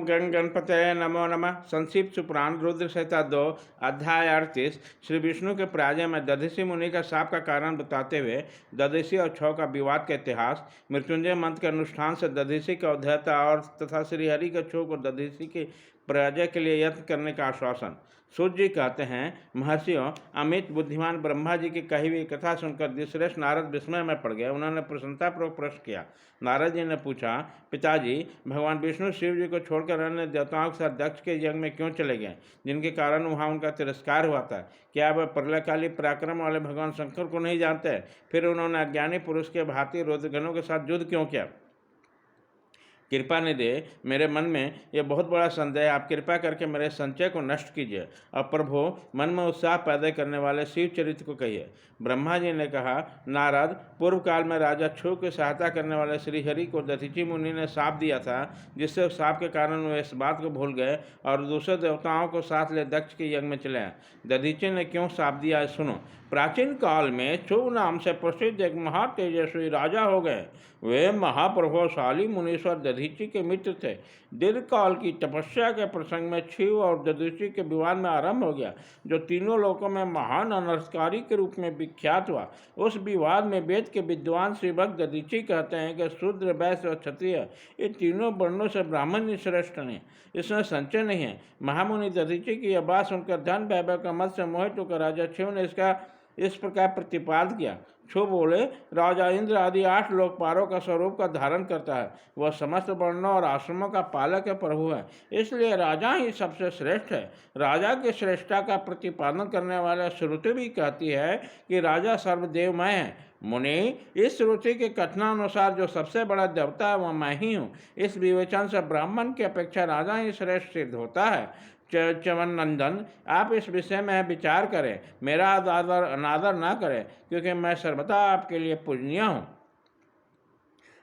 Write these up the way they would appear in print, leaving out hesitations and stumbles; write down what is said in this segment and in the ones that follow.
गण गणपतये नमो नमः। संक्षिप्त पुराण रुद्र संहिता 2 अध्याय 38। श्री विष्णु के पराजय में दधीचि मुनि का शाप का कारण बताते हुए दधीचि और छौ का विवाद का इतिहास, मृत्युंजय मंत्र के अनुष्ठान से दधीचि का उद्धरता और तथा श्रीहरि के छौ को दधीचि के पराजय के लिए यत्न करने का आश्वासन। सूर्य जी कहते हैं, महर्षियों, अमित बुद्धिमान ब्रह्मा जी की कही हुई कथा सुनकर द्विश्रेष्ठ नारद विस्मय में पड़ गए। उन्होंने प्रसन्नतापूर्वक प्रश्न किया। नारद जी ने पूछा, पिताजी, भगवान विष्णु शिव जी को छोड़कर अन्य देवताओं के साथ दक्ष के यज्ञ में क्यों चले गए, जिनके कारण वहाँ उनका तिरस्कार हुआ था? क्या वह प्रलयकाली पराक्रम वाले भगवान शंकर को नहीं जानते? फिर उन्होंने अज्ञानी पुरुष के भांति रुद्रगणों के साथ युद्ध क्यों किया? कृपा निधि, मेरे मन में यह बहुत बड़ा संदेह है। आप कृपा करके मेरे संचय को नष्ट कीजिए और प्रभु, मन में उत्साह पैदा करने वाले शिव चरित्र को कहिए। ब्रह्मा जी ने कहा, नारद, पूर्व काल में राजा छू की सहायता करने वाले श्रीहरि को दधीचि मुनि ने शाप दिया था, जिससे उस शाप के कारण वे इस बात को भूल गए और दूसरे देवताओं को साथ ले दक्ष के यज्ञ में चले आए। दधीचि ने क्यों शाप दिया, सुनो। प्राचीन काल में छू नाम से प्रसिद्ध एक महातेजस्वी राजा हो गए। वे महाप्रभावशाली मुनीश्वर दधीचि के मित्र थे। दीर्घ काल की तपस्या के प्रसंग में शिव और दधीचि के विवाद में आरंभ हो गया, जो तीनों लोकों में महान अनर्थकारी के रूप में विख्यात हुआ। उस विवाद में वेद के विद्वान श्री भक्त दधीचि कहते हैं कि शूद्र, वैश्य और क्षत्रिय, ये तीनों वर्णों से ब्राह्मण ही श्रेष्ठ नहीं, इसमें संचय नहीं है। महामुनि दधीचि की यह बात सुनकर धन वैभव का मत से मोहित होकर राजा शिव ने इस प्रकार प्रतिपाद किया। छो बोले, राजा इंद्र आदि 8 लोकपालों का स्वरूप का धारण करता है। वह समस्त वर्णों और आश्रमों का पालक है, प्रभु है, इसलिए राजा ही सबसे श्रेष्ठ है। राजा की श्रेष्ठता का प्रतिपादन करने वाला श्रुति भी कहती है कि राजा सर्वदेवमय है। मुनि, इस श्रुति के कथनानुसार जो सबसे बड़ा देवता है वह मैं ही हूँ। इस विवेचन से ब्राह्मण की अपेक्षा राजा ही श्रेष्ठ सिद्ध होता है। च्यवन नंदन, आप इस विषय में विचार करें, मेरा अनादर ना करें, क्योंकि मैं सर्वदा आपके लिए पूजनीय हूँ।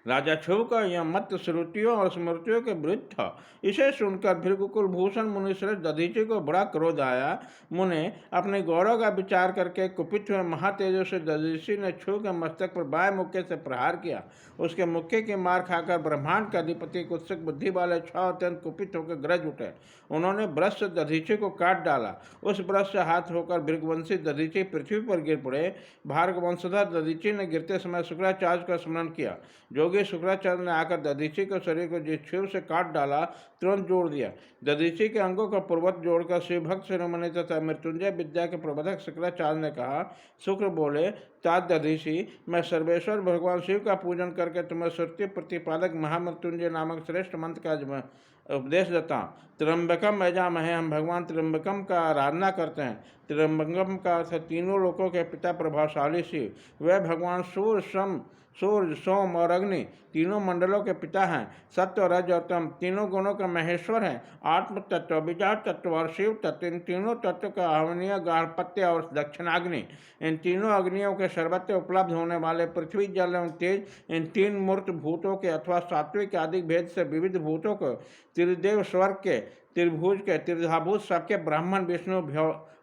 राजा छुव का यह मत श्रुतियों और स्मृतियों के विरुद्ध था। इसे सुनकर भृगुकुल भूषण मुनिश्रेष्ठ दधीचि को बड़ा क्रोध आया। मुने अपने गौरव का विचार करके कुपित हुए महातेजस्वी दधीचि ने छुव के मस्तक पर बाएं मुक्के से प्रहार किया। उसके मुक्के की मार खाकर ब्रह्मांड के अधिपति कुत्सित बुद्धि वाले 6 अत्यंत कुपित होकर गरज उठे। उन्होंने ब्रश से दधीचि को काट डाला। उस ब्रश से हाथ होकर भृगवंशी दधीचि पृथ्वी पर गिर पड़े। भार्गव वंशधर दधीचि ने गिरते समय शुक्राचार्य का स्मरण किया। योगी शुक्राचार्य ने आकर दधीचि के शरीर को जिस छुव से काट डाला, तुरंत जोड़ दिया। दधीचि के अंगों का पूर्वत जोड़कर शिव भक्त शिरोमणि तथा मृत्युंजय विद्या के प्रबंधक शुक्राचार्य ने कहा। शुक्र बोले, तात दधीचि, मैं सर्वेश्वर भगवान शिव का पूजन करके तुम्हें श्रुति प्रतिपादक महामृत्युंजय नामक श्रेष्ठ मंत्र का उपदेश देता हूँ। त्र्यंबकम यजामहे, हम भगवान त्र्यंबकम का आराधना करते हैं। त्र्यंबकम का अर्थ तीनों लोकों के पिता प्रभावशाली शिव। वह भगवान सूर्य, सोम और अग्नि तीनों मंडलों के पिता हैं। सत्य, रज और तम तीनों गुणों का महेश्वर हैं। आत्म तत्व, विजात तत्व और शिव तत्व, इन तीनों तत्व का आहवनीय गार्हपत्य और दक्षिणाग्नि, इन तीनों अग्नियों के सर्वत्र उपलब्ध होने वाले पृथ्वी, जल एवं तेज, इन 3 मूर्त भूतों के अथवा सात्विक आदि भेद से विविध भूतों को, त्रिदेव स्वर्ग के, त्रिभुज के, त्रिधाभूत सबके ब्राह्मण, विष्णु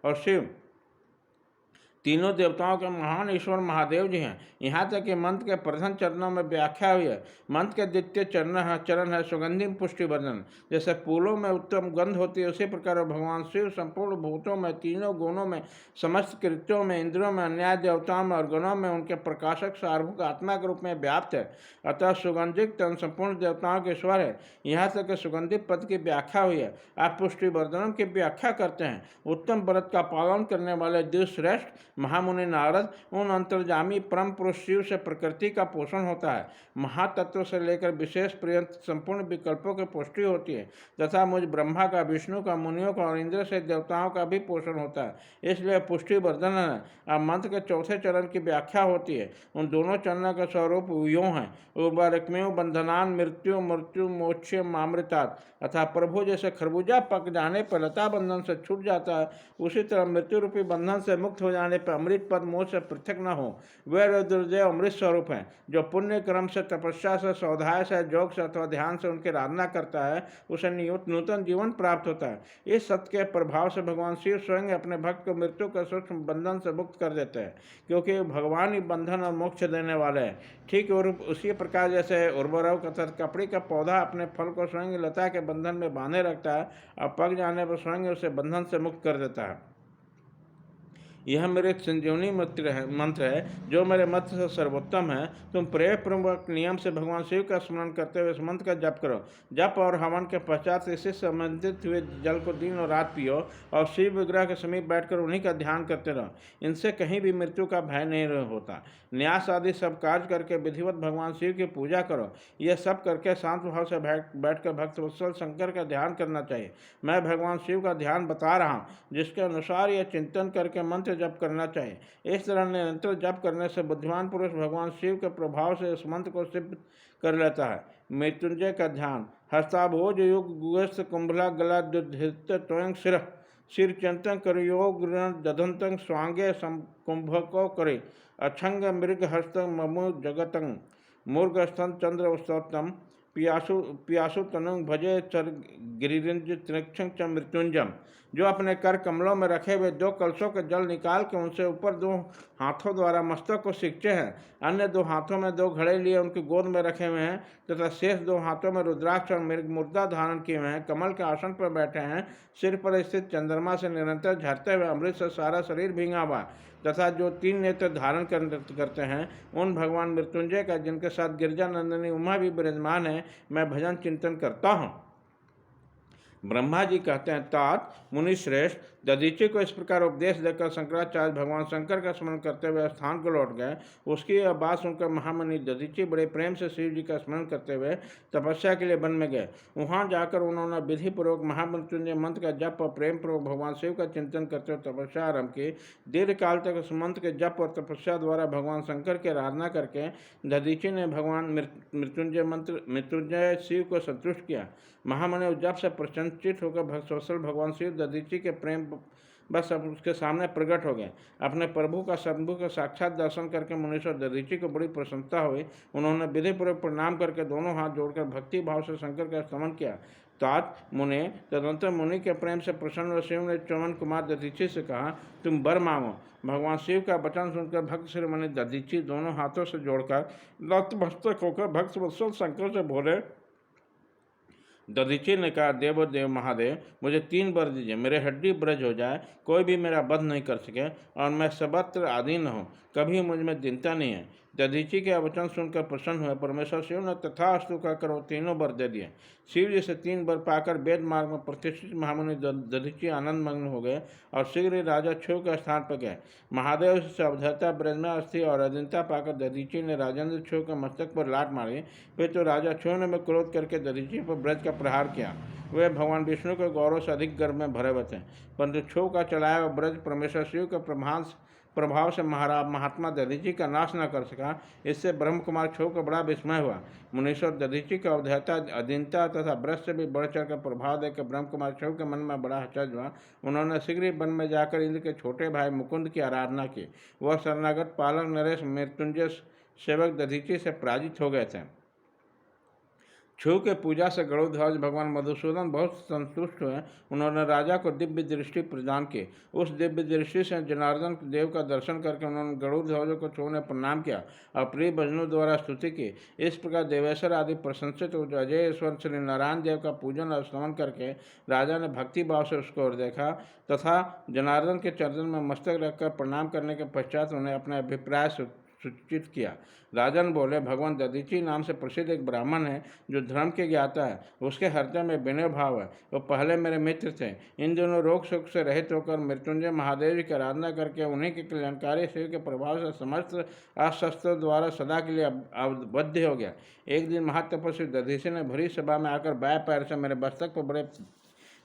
और शिव तीनों देवताओं के महान ईश्वर महादेव जी हैं। यहाँ तक कि मंत्र के प्रथम चरणों में व्याख्या हुई है। मंत्र के द्वितीय चरण है सुगंधिम पुष्टिवर्धन। जैसे फूलों में उत्तम गंध होती है, उसी प्रकार भगवान शिव संपूर्ण भूतों में, तीनों गुणों में, समस्त कृत्यों में, इंद्रियों में, अन्य देवताओं में और गणों में उनके प्रकाशक सार्वभौमिक आत्मा के रूप में व्याप्त है। अतः सुगंधित तन संपूर्ण देवताओं के ईश्वर है। यहाँ तक कि सुगंधित पद की व्याख्या हुई है। आप पुष्टिवर्धनम की व्याख्या करते हैं। उत्तम व्रत का पालन करने वाले द्विश्रेष्ठ महामुनि नारद, उन अंतर्जामी परम पुरुष शिव से प्रकृति का पोषण होता है। महातत्व से लेकर विशेष पर्यंत संपूर्ण विकल्पों की पुष्टि होती है तथा मुझ ब्रह्मा का, विष्णु का, मुनियों का और इंद्र से देवताओं का भी पोषण होता है। इसलिए पुष्टिवर्धन है। अब मंत्र के चौथे चरण की व्याख्या होती है। उन दोनों चरणों का स्वरूप यों है। उर्वरकमेव बंधनान मृत्यु मोक्ष मामृतात्, अथा प्रभु जैसे खरबूजा पक जाने पर लता बंधन से छूट जाता है, उसी तरह मृत्यु रूपी बंधन से मुक्त हो जाने पर अमृत पद मोह से पृथक न हो। वे रुद्रदेव अमृत स्वरूप हैं। जो पुण्य क्रम से, तपस्या से, स्वाध्याय से, योग से अथवा ध्यान से उनकी आराधना करता है, उसे नूतन जीवन प्राप्त होता है। इस सत्य के प्रभाव से भगवान शिव स्वयं अपने भक्त को मृत्यु के सूक्ष्म बंधन से मुक्त कर देते हैं, क्योंकि भगवान ही बंधन और मोक्ष देने वाले हैं। ठीक और उसी प्रकार जैसे उर्वरक तथा कपड़ी का पौधा अपने फल को स्वयं लता के बंधन में बांधे रखता है और पक जाने पर स्वयं उसे बंधन से मुक्त कर देता है। यह मेरे संजीवनी मंत्र है, जो मेरे मंत्र से सर्वोत्तम है। तुम प्रेमपूर्वक नियम से भगवान शिव का स्मरण करते हुए इस मंत्र का जप करो। जप और हवन के पश्चात इससे संबंधित हुए जल को दिन और रात पियो और शिव विग्रह के समीप बैठकर उन्हीं का ध्यान करते रहो। इनसे कहीं भी मृत्यु का भय नहीं होता। न्यास आदि सब कार्य करके विधिवत भगवान शिव की पूजा करो। यह सब करके शांत भाव से बैठकर भक्त वत्सल शंकर का ध्यान करना चाहिए। मैं भगवान शिव का ध्यान बता रहा हूँ, जिसके अनुसार यह चिंतन करके मंत्र जप करना चाहिए। इस तरह निरंतर जप करने से बुद्धिमान पुरुष भगवान शिव के प्रभाव से इस मंत्र को सिद्ध कर लेता है। मृत्युंजय का ध्यान। हस्ताभोज युग गुहस्थ कुंभला गला दुधित त्वयं शिर चिंतन कर योग दधंतं स्वांगे कुंभको करे अक्षंग मृग हस्त ममु जगतं मूर्गस्थं चंद्र स्तोत्रम पियासु तनु भजे चर गिरिंज त्रिक्षं च मृत्युंजम। जो अपने कर कमलों में रखे हुए 2 कलशों के जल निकाल के उनसे ऊपर 2 हाथों द्वारा मस्तक को सिंचे हैं, अन्य 2 हाथों में 2 घड़े लिए उनकी गोद में रखे हुए हैं तथा शेष 2 हाथों में रुद्राक्ष और मुर्दा धारण किए हुए हैं, कमल के आसन पर बैठे हैं, सिर पर स्थित चंद्रमा से निरंतर झरते हुए अमृत से सारा शरीर भींगा हुआ तथा जो 3 नेत्र धारण करते हैं, उन भगवान मृत्युंजय का, जिनके साथ गिरजा नंदिनी उमा भी विराजमान है, मैं भजन चिंतन करता हूँ। ब्रह्मा जी कहते हैं, तात मुनिश्रेष्ठ, दधीचि को इस प्रकार उपदेश देकर शंकराचार्य भगवान शंकर का स्मरण करते हुए स्थान को लौट गए। उसकी यह बात सुनकर महामुनि दधीचि बड़े प्रेम से शिव जी का स्मरण करते हुए तपस्या के लिए वन में गए। वहां जाकर उन्होंने विधिपूर्वक महामृत्युंजय मंत्र का जप और प्रेम पूर्वक भगवान शिव का चिंतन करते हुए तपस्या आरंभ की। दीर्घ काल तक उस मंत्र के जप और तपस्या द्वारा भगवान शंकर की आराधना करके दधीचि ने भगवान मृत्युंजय शिव को संतुष्ट किया। महामुनि जप से प्रसन्नचित होकर भक्तवत्सल भगवान शिव दधीचि के प्रेम बस अब उसके सामने प्रकट हो गए। अपने प्रभु का शंभु का साक्षात दर्शन करके मुनीश्वर दधीचि को बड़ी प्रसन्नता हुई। उन्होंने विधिपूर्वक प्रणाम करके दोनों हाथ जोड़कर भक्ति भाव से शंकर का स्तमन किया। तात मुनि तदंतर मुनि के प्रेम से प्रसन्न शिव ने च्यवन कुमार दधीचि से कहा, तुम वर मांगो। भगवान शिव का वचन सुनकर भक्त शिरोमणि दधीचि दोनों हाथों से जोड़कर नतमस्तक होकर भक्त वत्सल शंकर से बोले। दधीचि ने कहा, देव महादेव, मुझे 3 वर दीजिए। मेरे हड्डी ब्रज हो जाए, कोई भी मेरा वध नहीं कर सके और मैं सर्वत्र आधीन हूँ, कभी मुझ में दीनता नहीं है। दधीचि के वचन सुनकर प्रसन्न हुए परमेश्वर शिव ने तथास्तु कहकर वो 3 वर दे दिए। शिव जी से 3 वर पाकर वेद मार्ग में प्रतिष्ठित महामुनि दधीचि आनंद मग्न हो गए और शीघ्र ही राजा छू के स्थान पर गए। महादेव से अवधता ब्रज में अस्थि और अधीनता पाकर दधीचि ने राजेंद्र छू के मस्तक पर लात मारी। फिर तो राजा छू ने में क्रोध करके दधीचि पर ब्रज का प्रहार किया। वे भगवान विष्णु के गौरव से अधिक गर्भ में भरे हुए थे, परंतु छू का चलाया हुआ ब्रज परमेश्वर शिव के प्रभाव से महात्मा दधीचि का नाश न कर सका। इससे ब्रह्म कुमार छू को बड़ा विस्मय हुआ। मुनीश्वर दधीचि का अवधता अधीनता तथा ब्रज से भी बढ़ चढ़कर प्रभाव देकर ब्रह्म कुमार छू के मन में बड़ा हर्ष हुआ। उन्होंने शीघ्र ही वन में जाकर इंद्र के छोटे भाई मुकुंद की आराधना की। वह शरणागत पालक नरेश मृत्युंजय सेवक दधीचि से पराजित हो गए थे। छू के पूजा से गरुड़ध्वज भगवान मधुसूदन बहुत संतुष्ट हुए। उन्होंने राजा को दिव्य दृष्टि प्रदान की। उस दिव्य दृष्टि से जनार्दन देव का दर्शन करके उन्होंने गरुड़ध्वज को छू ने प्रणाम किया और प्रिय भजनों द्वारा स्तुति की। इस प्रकार देवेश्वर आदि प्रशंसित अजय ईश्वर श्री नारायण देव का पूजन और स्तमन करके राजा ने भक्ति भाव से उसको ओर देखा तथा जनार्दन के चरण में मस्तक रखकर प्रणाम करने के पश्चात उन्हें अपने अभिप्राय सूचित किया। राजन बोले, भगवान दधीचि नाम से प्रसिद्ध एक ब्राह्मण है जो धर्म के ज्ञाता है। उसके हृदय में विनय भाव है। वो पहले मेरे मित्र थे। इन दोनों रोग सुख से रहित होकर मृत्युंजय महादेव की आराधना करके उन्हीं के कल्याणकारी शिव के प्रभाव से समस्त अस्त्रों द्वारा सदा के लिए अवबद्ध हो गया। एक दिन महातपस्वी दधीचि ने भरी सभा में आकर बाएं पैर से मेरे मस्तक पर बड़े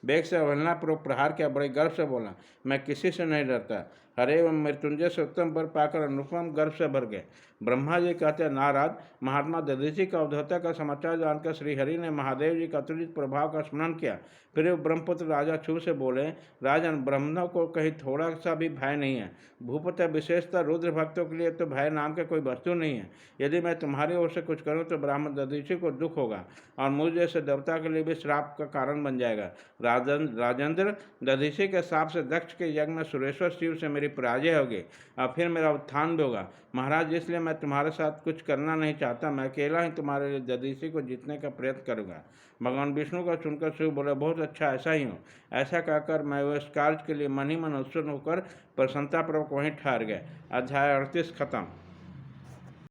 वेग से अवहेलनापूर्वक प्रहार किया। बड़े गर्व से बोला, मैं किसी से नहीं डरता। हरे एवं मृत्युंजय से उत्तम वर पाकर अनुपम गर्व से भर गए। ब्रह्मा जी कहते नारद, महात्मा दधीचि का अवधूता का समाचार जानकर श्रीहरि ने महादेव जी का अतुलित प्रभाव का स्मरण किया। फिर वो ब्रह्मपुत्र राजा क्षुब्ध से बोले, राजन, ब्राह्मणों को कहीं थोड़ा सा भी भय नहीं है। भूपति, विशेषतः रुद्र भक्तों के लिए तो भय नाम के कोई वस्तु नहीं है। यदि मैं तुम्हारी ओर से कुछ करूं तो ब्राह्मण दधीचि को दुख होगा और मुझ जैसे देवता के लिए भी श्राप का कारण बन जाएगा। राजेंद्र, दधीचि के साप से दक्ष के यज्ञ में सुरेश्वर शिव से मेरी पराजय होगी और फिर मेरा उत्थान भी होगा। महाराज, इसलिए मैं तुम्हारे साथ कुछ करना नहीं चाहता। मैं अकेला ही तुम्हारे लिए दधीचि को जीतने का प्रयत्न करूंगा। भगवान विष्णु का सुनकर शिव बोले, बहुत अच्छा, ऐसा ही हो। ऐसा कहकर मैं उस कार्य के लिए मन ही मन उत्सुक होकर प्रसन्नतापूर्वक वहीं ठहर गए। अध्याय 38 खत्म।